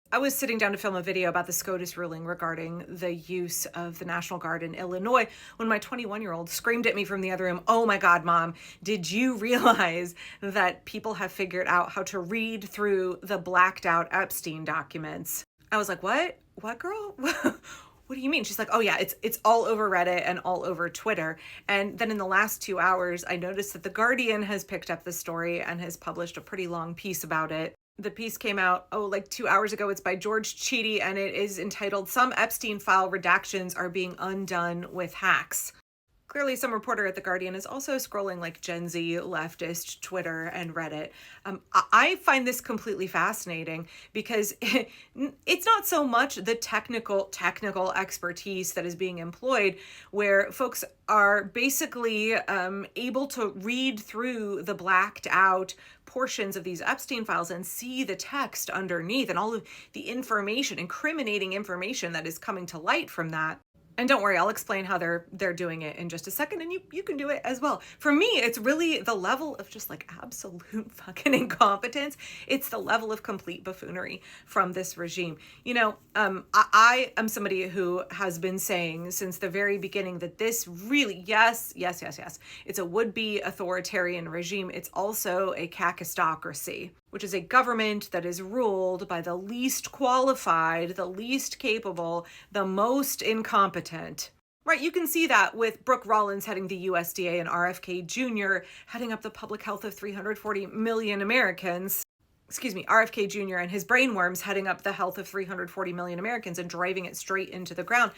I was sitting down to film a video about the SCOTUS ruling regarding the use of the National Guard in Illinois when my 21-year-old screamed at me from the other room, "Oh my God, Mom, did you realize that people have figured out how to read through the blacked out Epstein documents?" I was like, "What? What, girl?" What do you mean? She's like, "Oh yeah, it's all over Reddit and all over Twitter." And then in the last 2 hours, I noticed that The Guardian has picked up the story and has published a pretty long piece about it. The piece came out, like 2 hours ago. It's by George Cheedy, and it is entitled, "Some Epstein File Redactions Are Being Undone with Hacks." Clearly, some reporter at The Guardian is also scrolling like Gen Z, leftist Twitter and Reddit. I find this completely fascinating because it's not so much the technical expertise that is being employed, where folks are basically able to read through the blacked out portions of these Epstein files and see the text underneath and all of the information, incriminating information that is coming to light from that. And don't worry, I'll explain how they're doing it in just a second, and you can do it as well. For me, it's really the level of just like absolute fucking incompetence. It's the level of complete buffoonery from this regime. I am somebody who has been saying since the very beginning that this really, yes, it's a would-be authoritarian regime. It's also a kakistocracy, which is a government that is ruled by the least qualified, the least capable, the most incompetent. Right, you can see that with Brooke Rollins heading the USDA and RFK Jr. heading up the public health of 340 million Americans. RFK Jr. and his brainworms heading up the health of 340 million Americans and driving it straight into the ground.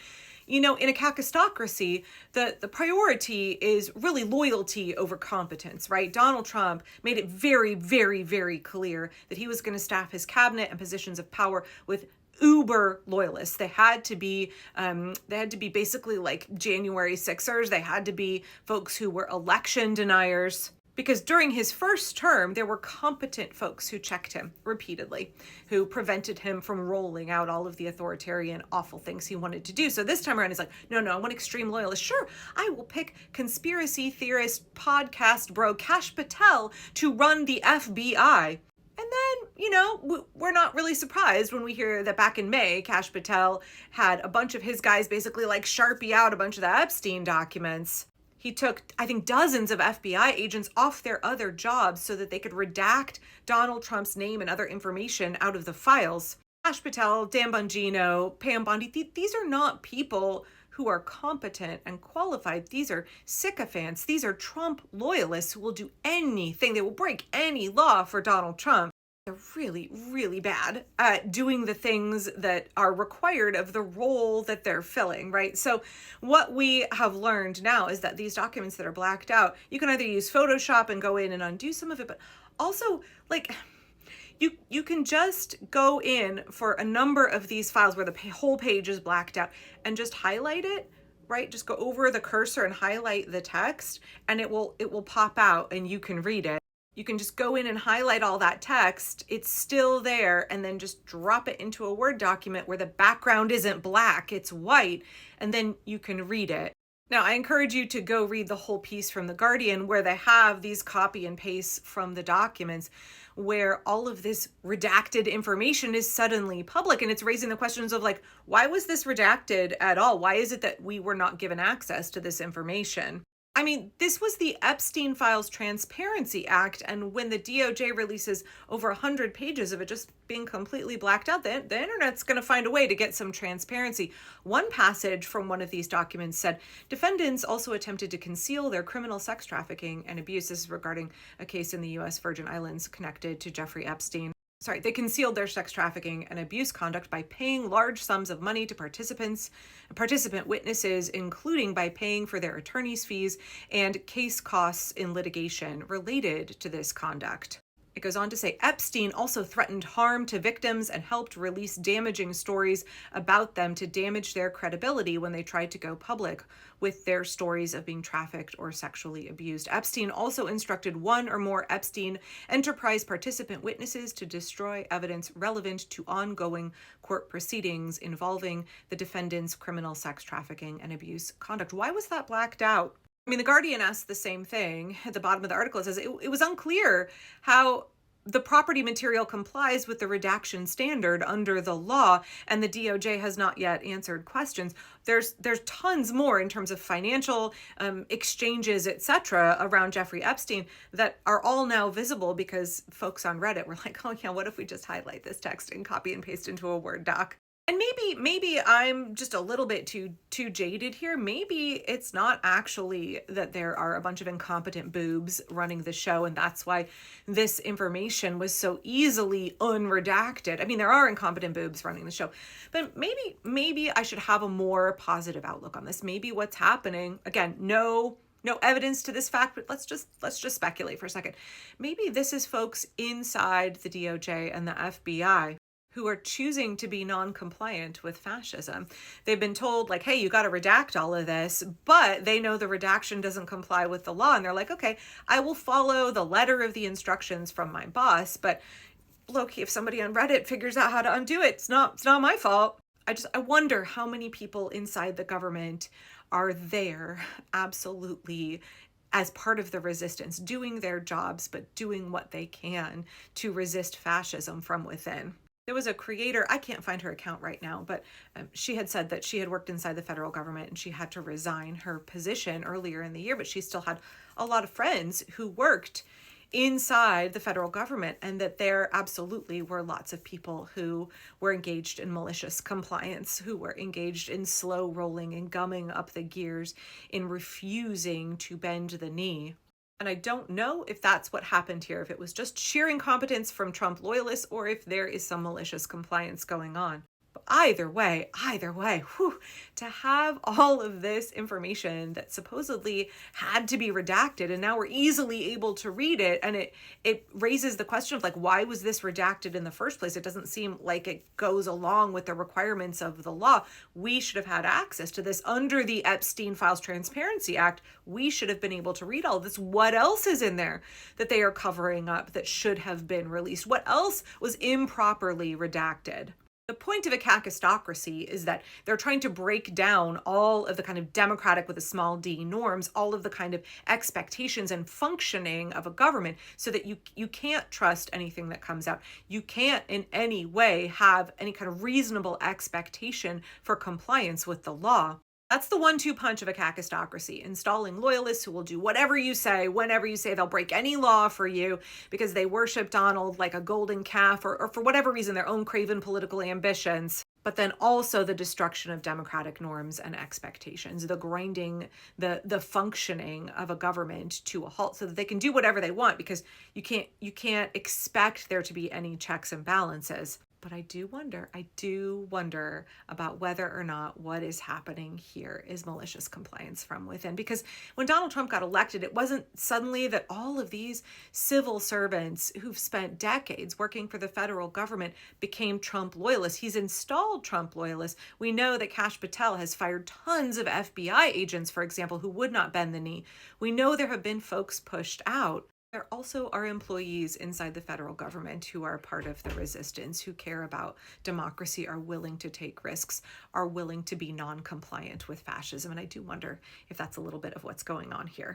In a kakistocracy, the priority is really loyalty over competence, right? Donald Trump made it very, very, very clear that he was going to staff his cabinet and positions of power with uber loyalists. They had to be basically like January 6ers. They had to be folks who were election deniers. Because during his first term, there were competent folks who checked him repeatedly, who prevented him from rolling out all of the authoritarian, awful things he wanted to do. So this time around, he's like, no, I want extreme loyalists. Sure, I will pick conspiracy theorist podcast bro Kash Patel to run the FBI. And then, we're not really surprised when we hear that back in May, Kash Patel had a bunch of his guys basically like Sharpie out a bunch of the Epstein documents. He took, I think, dozens of FBI agents off their other jobs so that they could redact Donald Trump's name and other information out of the files. Kash Patel, Dan Bongino, Pam Bondi, these are not people who are competent and qualified. These are sycophants. These are Trump loyalists who will do anything. They will break any law for Donald Trump. They're really, really bad at doing the things that are required of the role that they're filling, right? So what we have learned now is that these documents that are blacked out, you can either use Photoshop and go in and undo some of it, but also like you can just go in for a number of these files where the whole page is blacked out and just highlight it, right? Just go over the cursor and highlight the text and it will pop out and you can read it. You can just go in and highlight all that text. It's still there, and then just drop it into a Word document where the background isn't black, it's white, and then you can read it. Now, I encourage you to go read the whole piece from The Guardian where they have these copy and paste from the documents where all of this redacted information is suddenly public. And it's raising the questions of like, why was this redacted at all? Why is it that we were not given access to this information? I mean, this was the Epstein Files Transparency Act, and when the DOJ releases over 100 pages of it just being completely blacked out, the internet's going to find a way to get some transparency. One passage from one of these documents said, defendants also attempted to conceal their criminal sex trafficking and abuse. This is regarding a case in the U.S. Virgin Islands connected to Jeffrey Epstein. They concealed their sex trafficking and abuse conduct by paying large sums of money to participant witnesses, including by paying for their attorney's fees and case costs in litigation related to this conduct. It goes on to say, Epstein also threatened harm to victims and helped release damaging stories about them to damage their credibility when they tried to go public with their stories of being trafficked or sexually abused. Epstein also instructed one or more Epstein enterprise participant witnesses to destroy evidence relevant to ongoing court proceedings involving the defendant's criminal sex trafficking and abuse conduct. Why was that blacked out? I mean, The Guardian asked the same thing. At the bottom of the article, it says it was unclear how the property material complies with the redaction standard under the law, and the DOJ has not yet answered questions. There's tons more in terms of financial exchanges, etc., around Jeffrey Epstein that are all now visible because folks on Reddit were like, oh yeah, what if we just highlight this text and copy and paste into a Word doc? And maybe I'm just a little bit too jaded here. Maybe it's not actually that there are a bunch of incompetent boobs running the show, and that's why this information was so easily unredacted. I mean, there are incompetent boobs running the show, but maybe I should have a more positive outlook on this. Maybe what's happening, again, no evidence to this fact, but let's just speculate for a second. Maybe this is folks inside the DOJ and the FBI who are choosing to be non-compliant with fascism. They've been told, like, hey, you got to redact all of this, but they know the redaction doesn't comply with the law, and they're like, okay, I will follow the letter of the instructions from my boss, but low-key, if somebody on Reddit figures out how to undo it, it's not my fault. I wonder how many people inside the government are there absolutely as part of the resistance, doing their jobs, but doing what they can to resist fascism from within. There was a creator, I can't find her account right now, but she had said that she had worked inside the federal government and she had to resign her position earlier in the year, but she still had a lot of friends who worked inside the federal government, and that there absolutely were lots of people who were engaged in malicious compliance, who were engaged in slow rolling and gumming up the gears, in refusing to bend the knee. And I don't know if that's what happened here, if it was just sheer incompetence from Trump loyalists or if there is some malicious compliance going on. But either way, to have all of this information that supposedly had to be redacted, and now we're easily able to read it, and it raises the question of, like, why was this redacted in the first place? It doesn't seem like it goes along with the requirements of the law. We should have had access to this under the Epstein Files Transparency Act. We should have been able to read all of this. What else is in there that they are covering up that should have been released? What else was improperly redacted? The point of a kakistocracy is that they're trying to break down all of the kind of democratic with a small d norms, all of the kind of expectations and functioning of a government, so that you can't trust anything that comes out. You can't in any way have any kind of reasonable expectation for compliance with the law. That's the 1-2 punch of a kakistocracy, installing loyalists who will do whatever you say, whenever you say. They'll break any law for you because they worship Donald like a golden calf, or for whatever reason, their own craven political ambitions. But then also the destruction of democratic norms and expectations, the grinding, the functioning of a government to a halt so that they can do whatever they want, because you can't expect there to be any checks and balances. But I do wonder about whether or not what is happening here is malicious compliance from within. Because when Donald Trump got elected, it wasn't suddenly that all of these civil servants who've spent decades working for the federal government became Trump loyalists. He's installed Trump loyalists. We know that Kash Patel has fired tons of FBI agents, for example, who would not bend the knee. We know there have been folks pushed out. There also are employees inside the federal government who are part of the resistance, who care about democracy, are willing to take risks, are willing to be non-compliant with fascism. And I do wonder if that's a little bit of what's going on here.